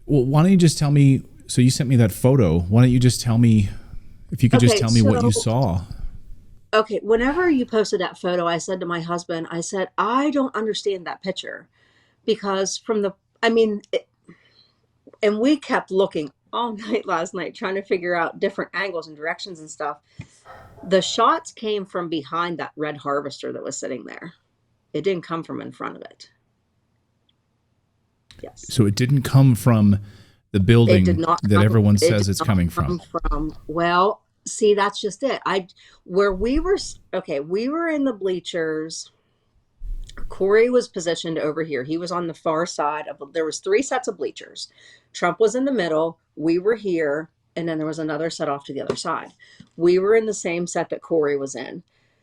Well, why don't you just tell me? So you sent me that photo. Why don't you just tell me if you could just Okay, tell me what so you saw? okay, whenever you posted that photo, I said to my husband, I said, I don't understand that picture because from the, I mean, and we kept looking all night last night trying to figure out different angles and directions and stuff. The shots came from behind that red harvester that was sitting there. It didn't come from in front of it. Yes. So it didn't come from the It did building not that come. everyone It says did it's not coming from. come from. Well, see, that's just it. Where we were. Okay, we were in the bleachers. Corey was positioned over here. He was on the far side of. There was three sets of bleachers. Trump was in the middle. We were here, and then there was another set off to the other side. We were in the same set that Corey was in.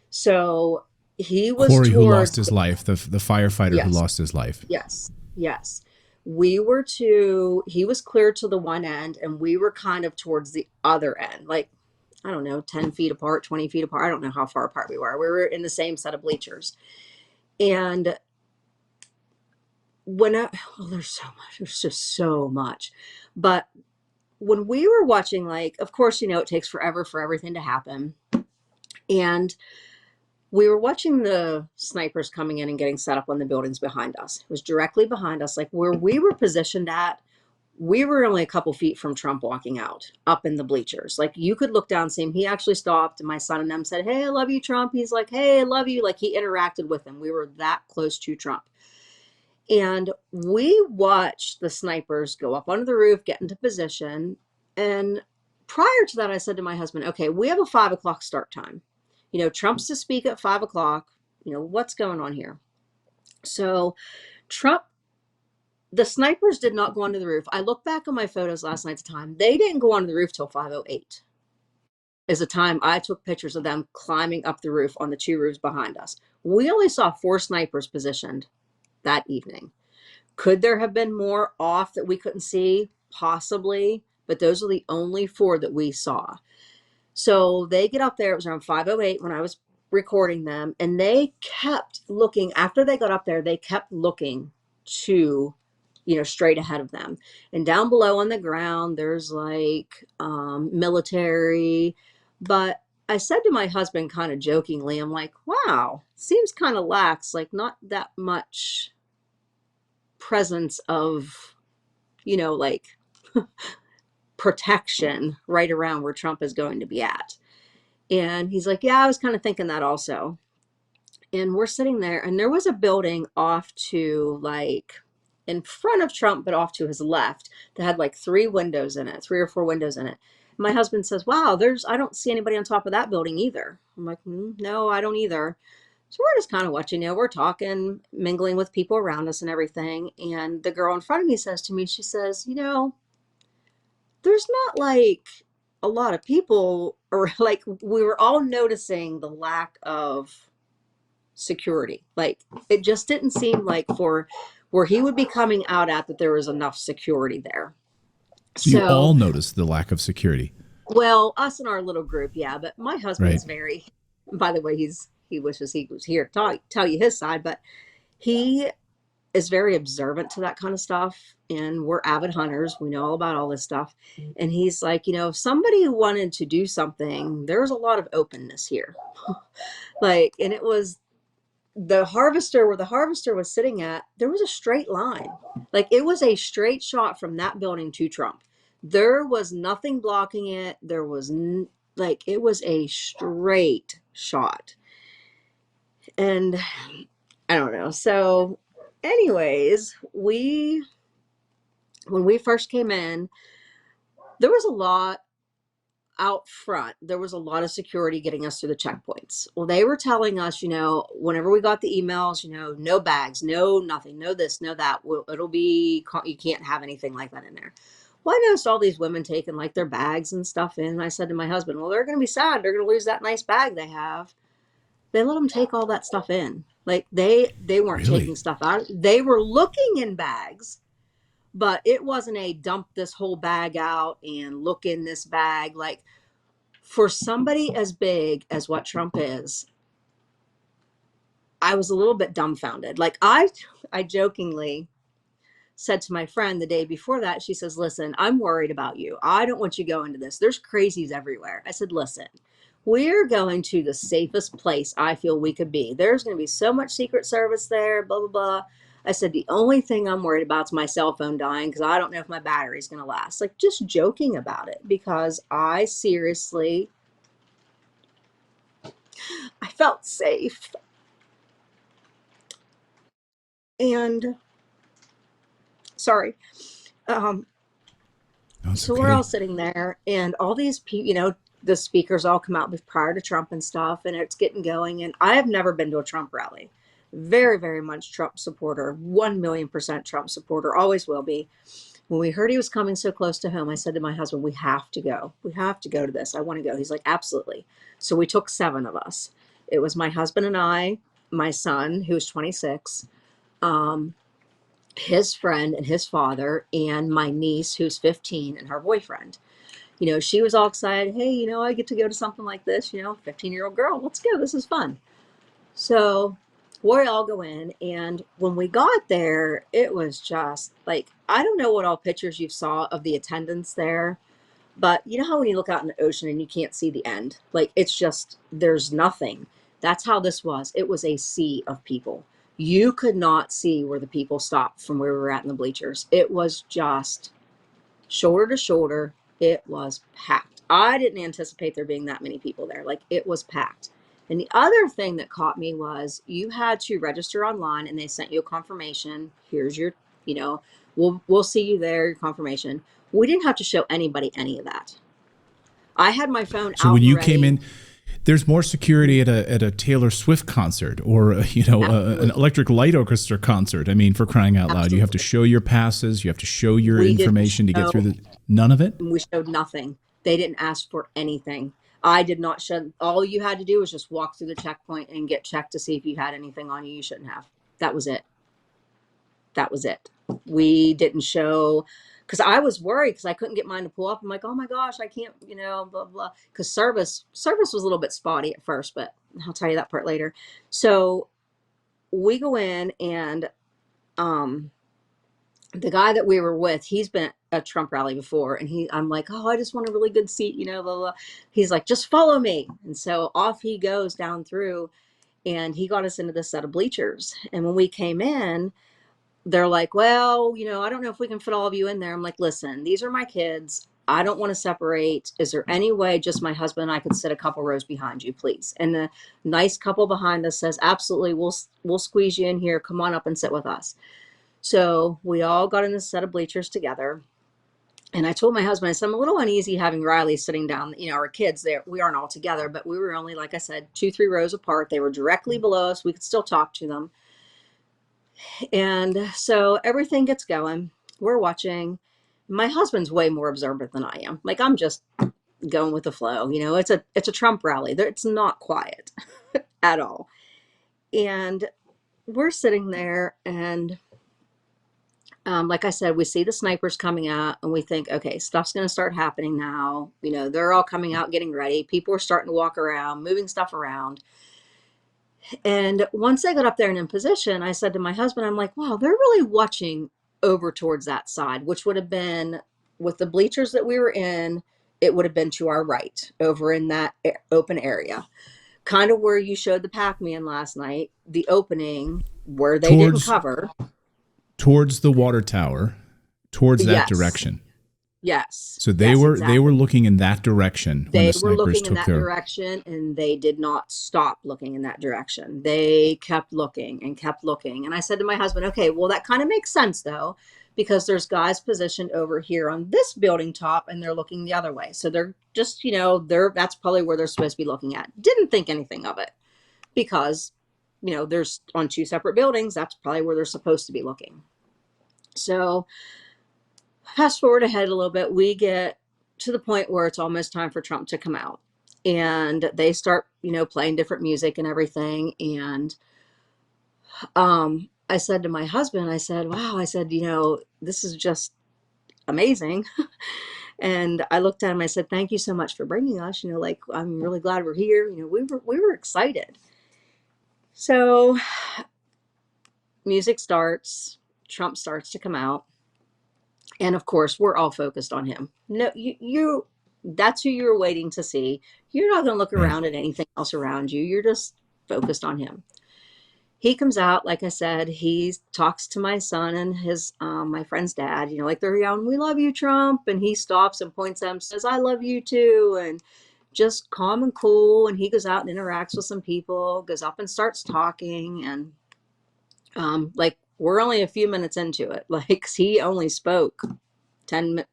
So he was Corey, who lost towards. his life, the firefighter who Yes, lost his life. yes, yes. He was clear to the one end, and we were kind of towards the other end, like, I don't know, 10 feet apart, 20 feet apart. I don't know how far apart we were. We were in the same set of bleachers. And there's so much, there's just so much. But when we were watching, like, of course, it takes forever for everything to happen. And we were watching the snipers coming in and getting set up on the buildings behind us. It was directly behind us, like where we were positioned at. We were only a couple feet from Trump walking out up in the bleachers. Like you could look down, see him. He actually stopped, and my son and them said, "Hey, I love you, Trump." He's like, "Hey, I love you." Like he interacted with him. We were that close to Trump. And we watched the snipers go up onto the roof, get into position. And prior to that, I said to my husband, okay, we have a 5 o'clock start time. Trump's to speak at 5 o'clock. What's going on here? So Trump, the snipers did not go onto the roof. I look back on my photos last night's time. They didn't go onto the roof till 5:08 is the time I took pictures of them climbing up the roof on the two roofs behind us. We only saw four snipers positioned that evening. Could there have been more off that we couldn't see? Possibly, but those are the only four that we saw. So they get up there. It was around 5:08 when I was recording them, and they kept looking. After they got up there, they kept looking to, straight ahead of them. And down below on the ground, there's like military. But I said to my husband kind of jokingly, I'm like, wow, seems kind of lax, like not that much presence of, like protection right around where Trump is going to be at. And he's like, yeah, I was kind of thinking that also. And we're sitting there, and there was a building off to like in front of Trump, but off to his left that had like three windows in it, three or four windows in it. My husband says, wow, I don't see anybody on top of that building either. I'm like, no, I don't either. So we're just kind of watching, we're talking, mingling with people around us and everything. And the girl in front of me says to me, she says, there's not like a lot of people, or like we were all noticing the lack of security. Like it just didn't seem like for where he would be coming out at that there was enough security there. So you all So, noticed the lack of security, well, us in our little group, yeah, but my right? husband's very, by the way, he wishes he was here to tell you his side, but he is very observant to that kind of stuff. And we're avid hunters. We know all about all this stuff. And he's like, if somebody wanted to do something, there's a lot of openness here. Like, and it was the harvester, where the harvester was sitting at, there was a straight line. Like it was a straight shot from that building to Trump. There was nothing blocking it. There was like, it was a straight shot. And I don't know. So anyways, when we first came in, there was a lot out front. There was a lot of security getting us through the checkpoints. Well, they were telling us, whenever we got the emails, no bags, no nothing, no this, no that. Well, it'll be, you can't have anything like that in there. Well, I noticed all these women taking like their bags and stuff in. And I said to my husband, well, they're going to be sad. They're going to lose that nice bag they have. They let them take all that stuff in. Like they weren't taking Really? stuff out. They were looking in bags, but it wasn't a dump this whole bag out and look in this bag. Like for somebody as big as what Trump is, I was a little bit dumbfounded. Like I jokingly said to my friend the day before that, she says, listen, I'm worried about you. I don't want you to go into this. There's crazies everywhere. I said, listen, we're going to the safest place I feel we could be. There's going to be so much Secret Service there, blah, blah, blah. I said, the only thing I'm worried about is my cell phone dying because I don't know if my battery's going to last. Like, just joking about it, because I seriously, I felt safe. And sorry. That's So we're all okay. sitting there, and all these people, the speakers all come out prior to Trump and stuff, and it's getting going. And I have never been to a Trump rally. Very, very much Trump supporter, 1,000,000% Trump supporter, always will be. When we heard he was coming so close to home, I said to my husband, we have to go. We have to go to this. I want to go. He's like, absolutely. So we took 7 of us. It was my husband and I, my son, who was 26, his friend and his father, and my niece, who's 15, and her boyfriend. She was all excited. Hey, I get to go to something like this, 15-year-old girl. Let's go. This is fun. So we all go in, and when we got there, it was just like, I don't know what all pictures you saw of the attendance there, but you know how when you look out in the ocean and you can't see the end? Like, it's just, there's nothing. That's how this was. It was a sea of people. You could not see where the people stopped from where we were at in the bleachers. It was just shoulder to shoulder. It was packed. I didn't anticipate there being that many people there. Like, it was packed. And the other thing that caught me was you had to register online, and they sent you a confirmation. Here's your, we'll see you there, your confirmation. We didn't have to show anybody any of that. I had my phone So out when and you came ready. in, there's more security at a Taylor Swift concert or an Absolutely. Electric Light Orchestra concert. I mean, for crying out loud, you have to Absolutely. show your passes, you have to show your We didn't information to get show, through the. None of it. we showed nothing. They didn't ask for anything. I did not show. All you had to do was just walk through the checkpoint and get checked to see if you had anything on you shouldn't have. That was it. That was it. We didn't show, because I was worried because I couldn't get mine to pull up. I'm like, oh my gosh, I can't, blah, blah. Because service was a little bit spotty at first, but I'll tell you that part later. So we go in, and the guy that we were with, he's been at a Trump rally before, and I'm like, oh, I just want a really good seat, blah, blah. He's like, just follow me. And so off he goes down through, and he got us into this set of bleachers. And when we came in, they're like, well, I don't know if we can fit all of you in there. I'm like, listen, these are my kids. I don't want to separate. Is there any way just my husband and I could sit a couple rows behind you, please? And the nice couple behind us says, absolutely, we'll squeeze you in here. Come on up and sit with us. So we all got in this set of bleachers together. And I told my husband, I said, I'm a little uneasy having Riley sitting down, our kids there. We aren't all together, but we were only, like I said, 2-3 rows apart. They were directly below us. We could still talk to them. And so everything gets going. We're watching. My husband's way more observant than I am. Like, I'm just going with the flow. It's a Trump rally. It's not quiet at all. And we're sitting there, and like I said, we see the snipers coming out, and we think, okay, stuff's going to start happening now. They're all coming out, getting ready. People are starting to walk around, moving stuff around. And once I got up there and in position, I said to my husband, I'm like, wow, they're really watching over towards that side, which would have been, with the bleachers that we were in, it would have been to our right, over in that open area. Kind of where you showed the Pac-Man last night, the opening where they didn't Towards cover. towards the water tower, towards that Yes. direction. Yes. So they Yes, were exactly. looking in that direction when They the were snipers looking in took that their. direction, and they did not stop looking in that direction. They kept looking and kept looking. And I said to my husband, okay, well, that kind of makes sense though, because there's guys positioned over here on this building top, and they're looking the other way. So they're just, that's probably where they're supposed to be looking at. Didn't think anything of it, because, there's on 2 separate buildings. That's probably where they're supposed to be looking. So fast forward ahead a little bit, we get to the point where it's almost time for Trump to come out, and they start, playing different music and everything. And I said to my husband, I said, wow, I said, this is just amazing. And I looked at him, I said, thank you so much for bringing us, like, I'm really glad we're here. We were excited. So music starts. Trump starts to come out. And of course, we're all focused on him. No, you that's who you're waiting to see. You're not going to look Right. around at anything else around you. You're just focused on him. He comes out, like I said, he talks to my son and his my friend's dad, like they're yelling, "We love you, Trump." And he stops and points at him, says, "I love you too." And just calm and cool. And he goes out and interacts with some people, goes up and starts talking. And like, we're only a few minutes into it. Like, he only spoke 10,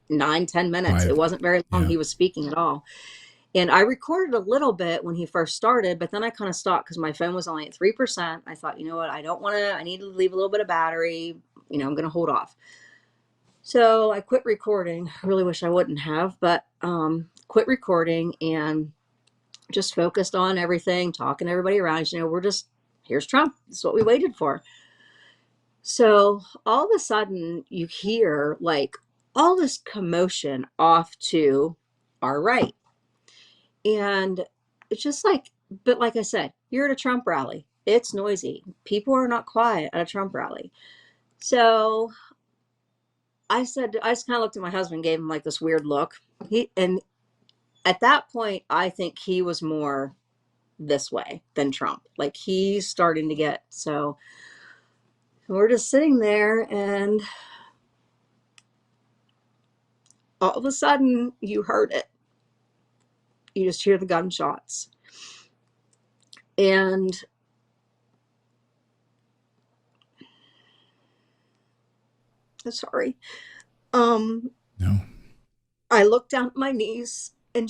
9, 10 minutes. It 5. wasn't very long Yeah. he was speaking at all. And I recorded a little bit when he first started, but then I kind of stopped because my phone was only at 3%. I thought, you know what, I need to leave a little bit of battery. I'm going to hold off. So I quit recording. I really wish I wouldn't have, but quit recording and just focused on everything, talking to everybody around. Here's Trump. This is what we waited for. So all of a sudden you hear like all this commotion off to our right. And it's just like, but like I said, you're at a Trump rally. It's noisy. People are not quiet at a Trump rally. So I just kind of looked at my husband, gave him like this weird look. And at that point, I think he was more this way than Trump. Like, he's starting to get, so we're just sitting there, and all of a sudden you heard it. You just hear the gunshots. And sorry. No. I looked down at my niece, and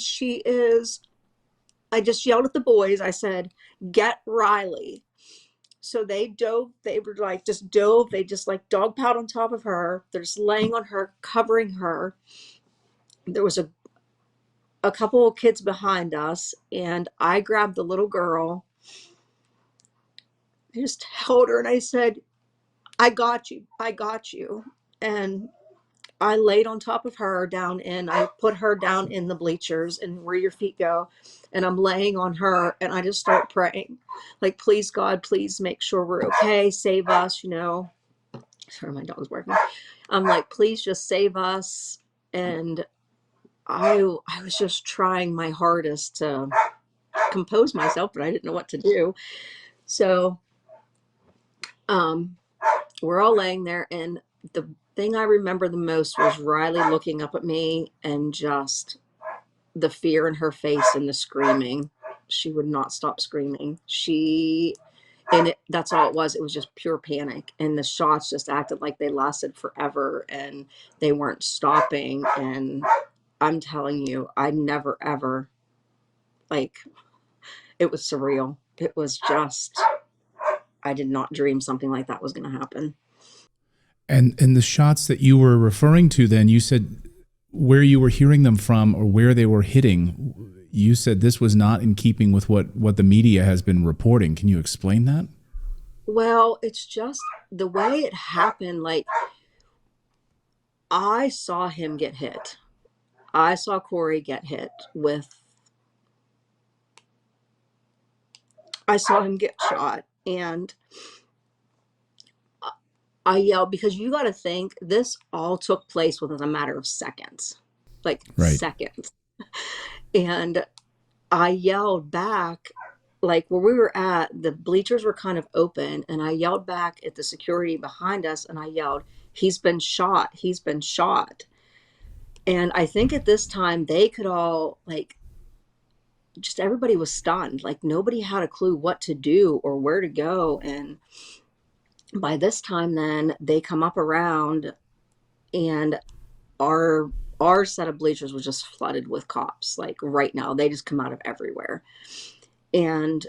I just yelled at the boys. I said, "Get Riley." So they dove, they were like, just dove. They just like dog piled on top of her. They're just laying on her, covering her. There was a couple of kids behind us, and I grabbed the little girl. I just held her, and I said, "I got you. I got you." And I laid on top of her I put her down in the bleachers and where your feet go. And I'm laying on her, and I just start praying. Like, please, God, please make sure we're okay. Save us, Sorry, my dog's barking. I'm like, please just save us. And I was just trying my hardest to compose myself, but I didn't know what to do. So we're all laying there, and the thing I remember the most was Riley looking up at me and just the fear in her face and the screaming. She would not stop screaming. That's all it was. It was just pure panic. And the shots just acted like they lasted forever, and they weren't stopping. And I'm telling you, I never ever, like, it was surreal. It was just, I did not dream something like that was going to happen. And the shots that you were referring to, then you said where you were hearing them from or where they were hitting. You said this was not in keeping with what the media has been reporting. Can you explain that? Well, it's just the way it happened. Like, I saw him get hit. I saw Corey get hit I saw him get shot, and I yelled, because you got to think this all took place within a matter of seconds, like Right. seconds. And I yelled back, like where we were at, the bleachers were kind of open, and I yelled back at the security behind us, and I yelled, "He's been shot. He's been shot." And I think at this time they could all, like, just everybody was stunned. Like, nobody had a clue what to do or where to go. And by this time, then they come up around, and our set of bleachers was just flooded with cops. Like, right now, they just come out of everywhere. And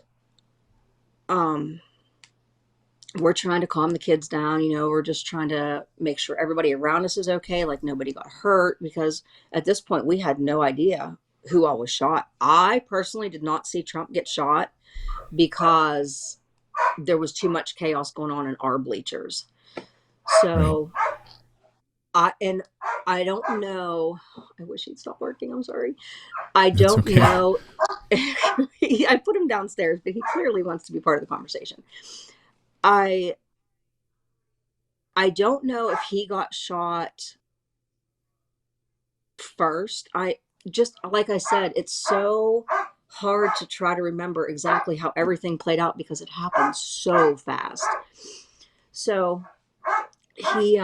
we're trying to calm the kids down. We're just trying to make sure everybody around us is okay, like nobody got hurt, because at this point we had no idea who all was shot. I personally did not see Trump get shot because there was too much chaos going on in our bleachers. So right. I don't know. I wish he'd stop working. I'm sorry. I That's don't okay. know. I put him downstairs, but he clearly wants to be part of the conversation. I don't know if he got shot first. I just, like I said, it's so hard to try to remember exactly how everything played out because it happened so fast. So he,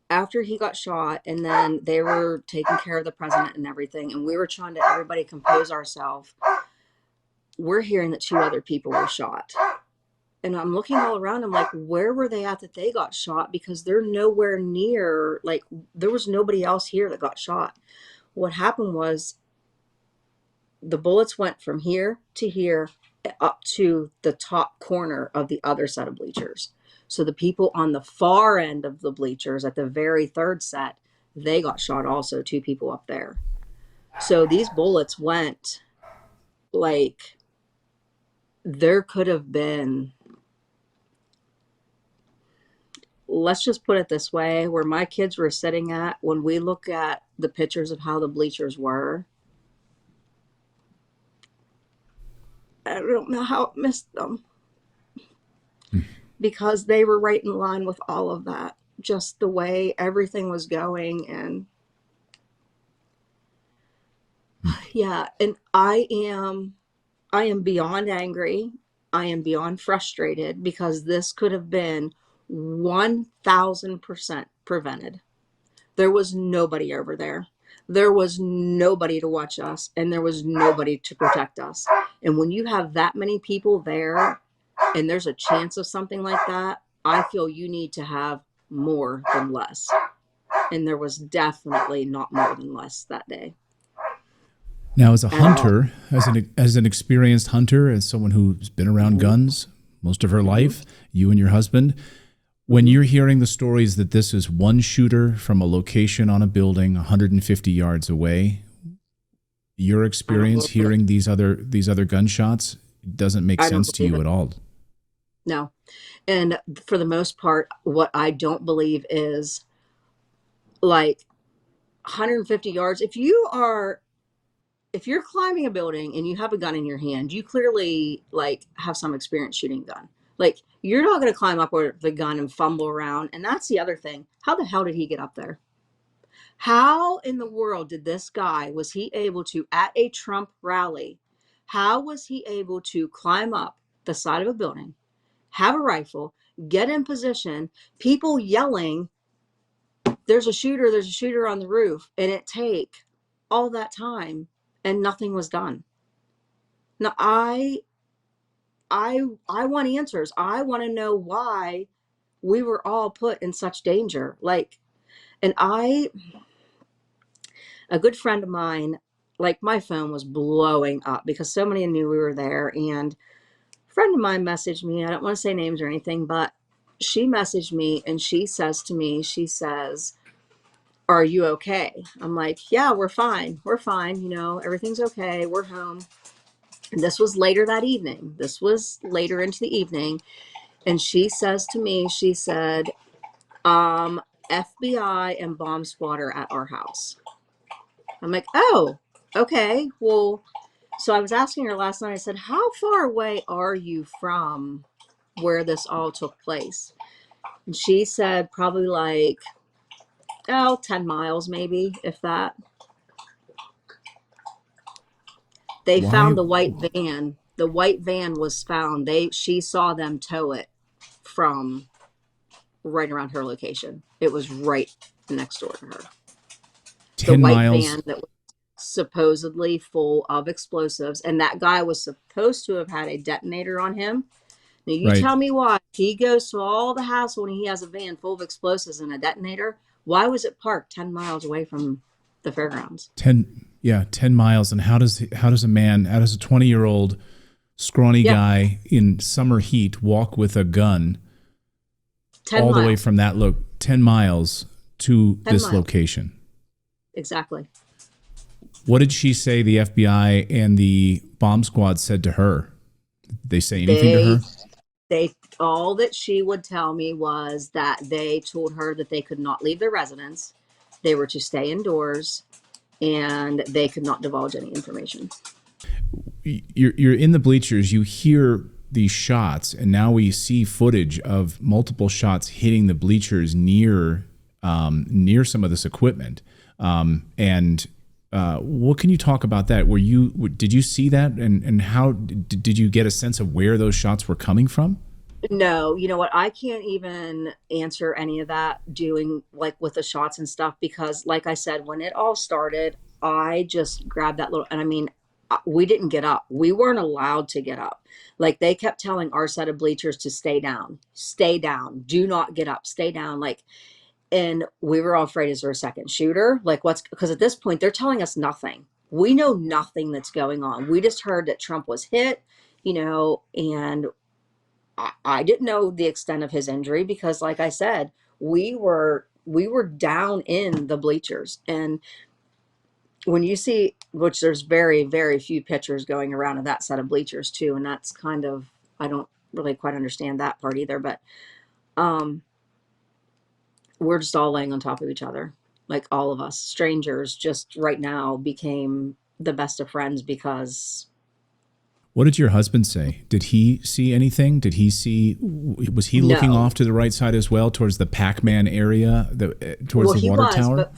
after he got shot, and then they were taking care of the president and everything, and we were trying to everybody compose ourselves, we're hearing that 2 other people were shot. And I'm looking all around. I'm like, where were they at that they got shot? Because they're nowhere near, like, there was nobody else here that got shot. What happened was the bullets went from here to here up to the top corner of the other set of bleachers. So the people on the far end of the bleachers at the very third set, they got shot also, 2 people up there. So these bullets went, like, there could have been, let's just put it this way, where my kids were sitting at, when we look at the pictures of how the bleachers were, I don't know how it missed them. Because they were right in line with all of that. Just the way everything was going. And yeah, and I am beyond angry. I am beyond frustrated because this could have been 1000% prevented. There was nobody over there. There was nobody to watch us, and there was nobody to protect us. And when you have that many people there and there's a chance of something like that, I feel you need to have more than less. And there was definitely not more than less that day. Now, as a hunter, as an experienced hunter, as someone who's been around guns most of her life, you and your husband, when you're hearing the stories that this is one shooter from a location on a building 150 yards away, your experience hearing these other gunshots doesn't make sense to you at all. No. And for the most part, what I don't believe is, like, 150 yards. If you're climbing a building and you have a gun in your hand, you clearly, like, have some experience shooting a gun. Like, you're not going to climb up with the gun and fumble around. And that's the other thing. How the hell did he get up there? How in the world did this guy, was he able to, at a Trump rally, how was he able to climb up the side of a building, have a rifle, get in position, people yelling, there's a shooter on the roof, and it take all that time and nothing was done? Now, I want answers. I want to know why we were all put in such danger. Like, and a good friend of mine, like, my phone was blowing up because so many knew we were there. And a friend of mine messaged me. I don't want to say names or anything, but she messaged me and she says to me, she says, "Are you okay?" I'm like, "Yeah, we're fine. We're fine. You know, everything's okay. We're home." And this was later that evening. This was later into the evening. And she says to me, she said, FBI and bomb squad are at our house. I'm like, "Oh, okay. Well," so I was asking her last night, I said, "How far away are you from where this all took place?" And she said, probably like, 10 miles maybe, if that. They found the white van. The white van was found. She saw them tow it from right around her location. It was right next door to her. 10 the white miles. van that was supposedly full of explosives, and that guy was supposed to have had a detonator on him. Now, you tell me why he goes to all the hassle when he has a van full of explosives and a detonator. Why was it parked 10 miles away from the fairgrounds? 10 miles. And how does a 20-year-old scrawny guy in summer heat walk with a gun all the way from that 10 miles to this location? Exactly. What did she say the FBI and the bomb squad said to her? Did they say anything to her? All that she would tell me was that they told her that they could not leave their residence. They were to stay indoors, and they could not divulge any information. You're in the bleachers. You hear these shots, and now we see footage of multiple shots hitting the bleachers near some of this equipment. And what can you talk about that? Did you see that, and how did you get a sense of where those shots were coming from? No, you know what? I can't even answer any of that doing like with the shots and stuff because, like I said, when it all started, I just grabbed that little, and I mean, we didn't get up. We weren't allowed to get up. Like they kept telling our set of bleachers to stay down, do not get up, stay down. Like, and we were all afraid, is there a second shooter? Like, what's, because at this point, they're telling us nothing. We know nothing that's going on. We just heard that Trump was hit, and I didn't know the extent of his injury because, like I said, we were down in the bleachers. And when you see, which there's very, very few pictures going around of that set of bleachers too, and that's kind of, I don't really quite understand that part either, but um, we're just all laying on top of each other, like all of us, strangers, just right now became the best of friends because What did your husband say? Did he see anything? Was he looking no. off to the right side as well, towards the Pac-Man area, towards Well, the he water was, tower? but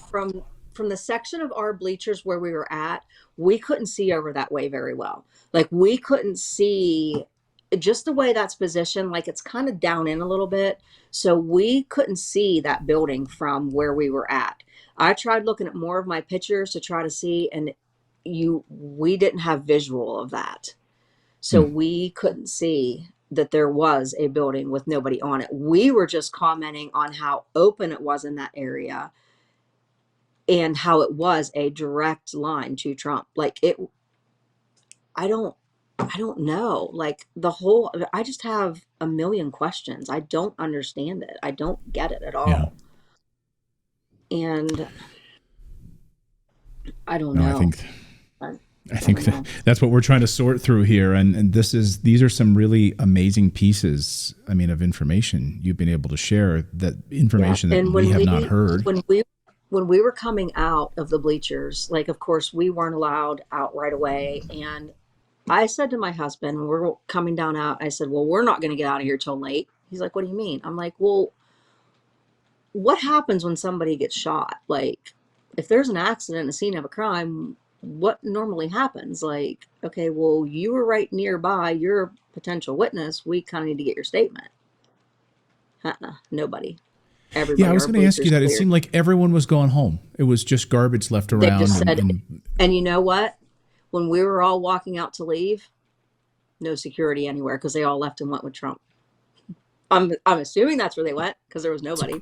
from the section of our bleachers where we were at, we couldn't see over that way very well. Like we couldn't see just the way that's positioned, like it's kind of down in a little bit. So we couldn't see that building from where we were at. I tried looking at more of my pictures to try to see, and we didn't have visual of that. So Hmm. we couldn't see that there was a building with nobody on it. We were just commenting on how open it was in that area and how it was a direct line to Trump. Like it, I don't, I don't know. Like I just have a million questions. I don't understand it. I don't get it at Yeah. all. And I don't No, I know. think I, I I think don't know. that's what we're trying to sort through here, and these are some really amazing pieces. I mean, of information you've been able to share, that Yeah. information that And we have not heard. when we were coming out of the bleachers, like of course we weren't allowed out right away. And I said to my husband, when we're coming down out, I said, well, we're not going to get out of here till late. He's like, what do you mean? I'm like, well, what happens when somebody gets shot? Like, if there's an accident, a scene of a crime, what normally happens? Like, okay, well, you were right nearby. You're a potential witness. We kind of need to get your statement. Nobody. Yeah, I Everybody. was Our going to ask you bleachers that. It cleared. seemed like everyone was going home. It was just garbage left They around, just said, and and you know what? When we were all walking out to leave, no security anywhere because they all left and went with Trump. I'm assuming that's where they went because there was so nobody.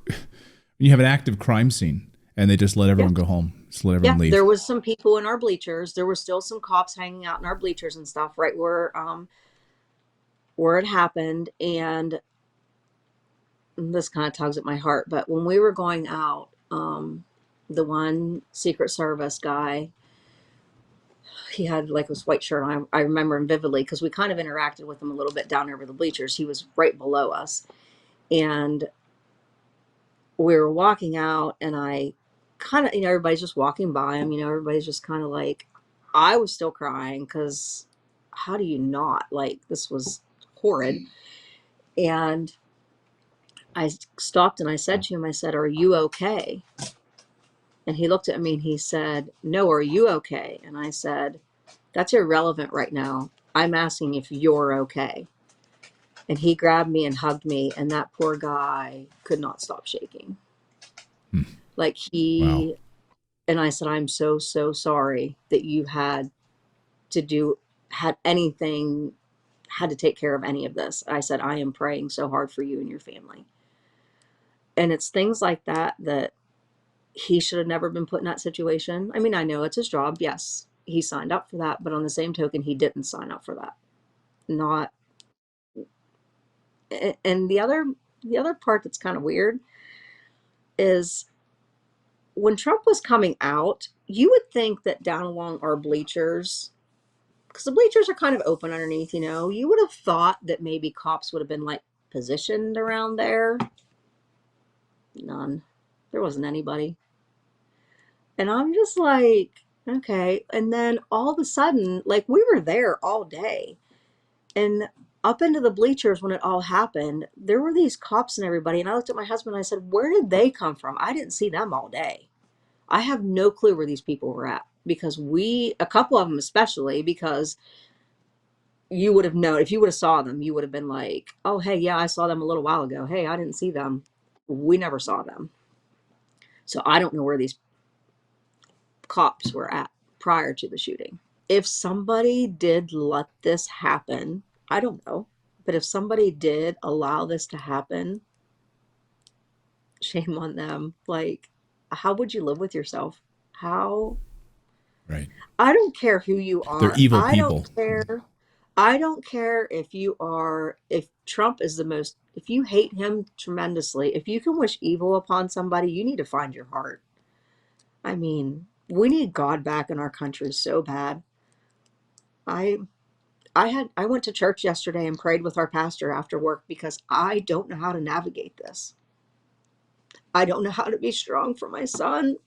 you have an active crime scene, and they just let Yeah. everyone go home, just let Yeah, everyone there leave. was some people in our bleachers. There were still some cops hanging out in our bleachers and stuff, right where it happened. And this kind of tugs at my heart, but when we were going out, the one Secret Service guy, he had like this white shirt on. I remember him vividly because we kind of interacted with him a little bit down over the bleachers. He was right below us, and we were walking out, and I kind of, everybody's just walking by him. Everybody's just kind of like, I was still crying because how do you not? Like, this was horrid. And I stopped and I said to him, I said, are you okay? And he looked at me and he said, no, are you okay? And I said, that's irrelevant right now. I'm asking if you're okay. And he grabbed me and hugged me, and that poor guy could not stop shaking. Hmm. Like Wow. and I said, I'm so, so sorry that you had anything, had to take care of any of this. I said, I am praying so hard for you and your family. And it's things like that that he should have never been put in that situation. I mean, I know it's his job. Yes, he signed up for that. But on the same token, he didn't sign up for that. Not, and the other part that's kind of weird is when Trump was coming out, you would think that down along our bleachers, because the bleachers are kind of open underneath, you would have thought that maybe cops would have been like positioned around there. None. There wasn't anybody. And I'm just like, okay. And then all of a sudden, like we were there all day. And up into the bleachers when it all happened, there were these cops and everybody. And I looked at my husband and I said, where did they come from? I didn't see them all day. I have no clue where these people were at, because a couple of them especially, because you would have known, if you would have saw them, you would have been like, oh, hey, yeah, I saw them a little while ago. Hey, I didn't see them. We never saw them. So I don't know where these cops were at prior to the shooting. If somebody did let this happen, I don't know, but if somebody did allow this to happen, shame on them. Like, how would you live with yourself? How? Right. I don't care who you are. They're evil I people. don't care. I don't care if Trump is if you hate him tremendously, if you can wish evil upon somebody, you need to find your heart. I mean, we need God back in our country so bad. I went to church yesterday and prayed with our pastor after work because I don't know how to navigate this. I don't know how to be strong for my son.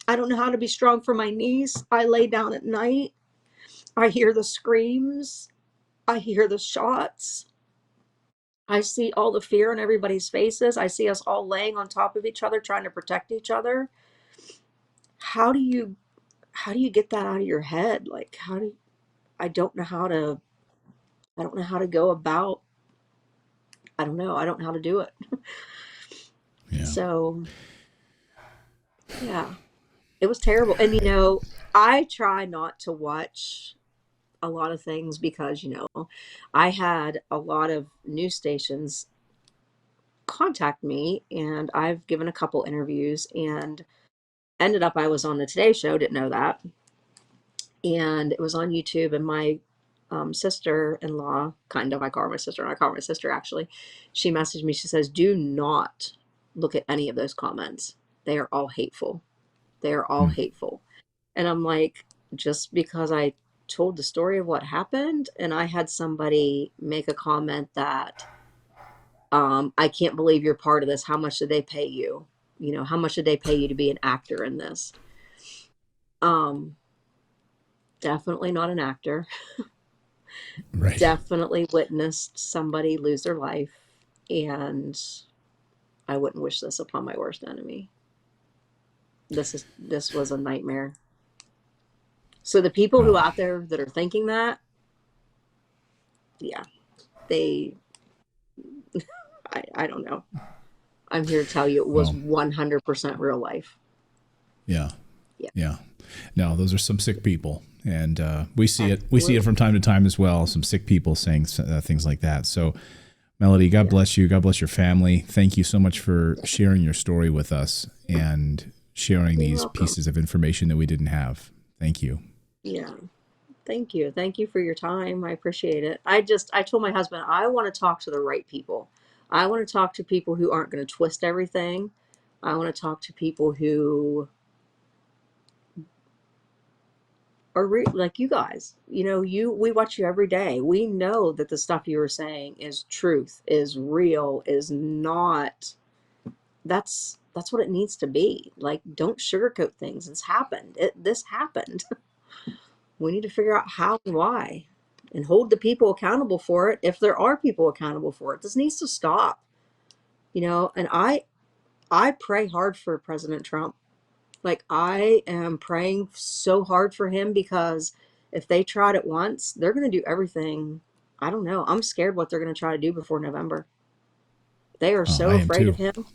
I don't know how to be strong for my niece. I lay down at night. I hear the screams. I hear the shots. I see all the fear on everybody's faces. I see us all laying on top of each other, trying to protect each other. How do you get that out of your head? Like, I don't know how to go about, I don't know. I don't know how to do it. Yeah. So, yeah, it was terrible. And, I try not to watch a lot of things because, I had a lot of news stations contact me, and I've given a couple interviews and ended up, I was on the Today Show, didn't know that. And it was on YouTube, and my sister-in-law, I call her my sister, and I call her my sister actually, she messaged me, she says, do not look at any of those comments. They are all hateful. They are all hateful. And I'm like, just because I told the story of what happened, and I had somebody make a comment that, I can't believe you're part of this. How much did they pay you? How much did they pay you to be an actor in this? Definitely not an actor. Right. Definitely witnessed somebody lose their life, and I wouldn't wish this upon my worst enemy. This was a nightmare. So the people who out there that are thinking that, yeah, I don't know. I'm here to tell you it was 100% real life. Yeah. Yeah. Yeah. No, those are some sick people. And we see it. We see it from time to time as well. Some sick people saying things like that. So, Melody, God bless you. God bless your family. Thank you so much for sharing your story with us and sharing these pieces of information that we didn't have. Thank you. Yeah. Thank you. Thank you for your time. I appreciate it. I told my husband, I want to talk to the right people. I want to talk to people who aren't going to twist everything. I want to talk to people who are like you guys. We watch you every day. We know that the stuff you were saying is truth, is real, is not. That's what it needs to be. Like, don't sugarcoat things. This happened. This happened. We need to figure out how and why, and hold the people accountable for it. If there are people accountable for it, this needs to stop. And I pray hard for President Trump. Like, I am praying so hard for him, because if they tried it once, they're going to do everything. I don't know. I'm scared what they're going to try to do before November. They are so afraid of him.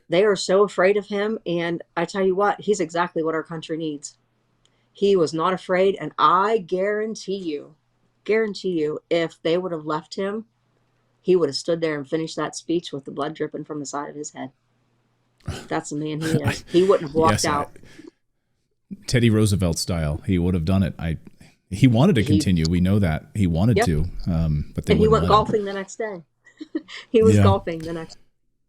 They are so afraid of him. And I tell you what, he's exactly what our country needs. He was not afraid. And I guarantee you, if they would have left him, he would have stood there and finished that speech with the blood dripping from the side of his head. That's the man he is. He wouldn't have walked out. Teddy Roosevelt style, he would have done it. He wanted to continue. We know that he wanted to, but they he went golfing the next day. He was golfing the next.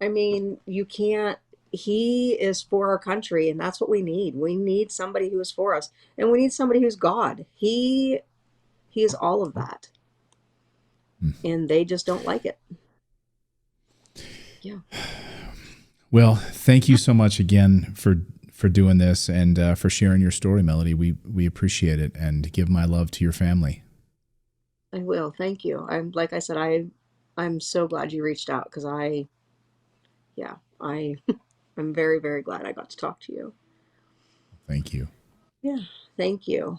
I mean, you can't. He is for our country, and that's what we need. We need somebody who is for us, and we need somebody who's God. He is all of that, and they just don't like it. Yeah. Well, thank you so much again for doing this and for sharing your story, Melody. We appreciate it, and give my love to your family. I will. Thank you. I'm like I said, I'm so glad you reached out because yeah, I'm very, very glad I got to talk to you. Thank you. Yeah, thank you.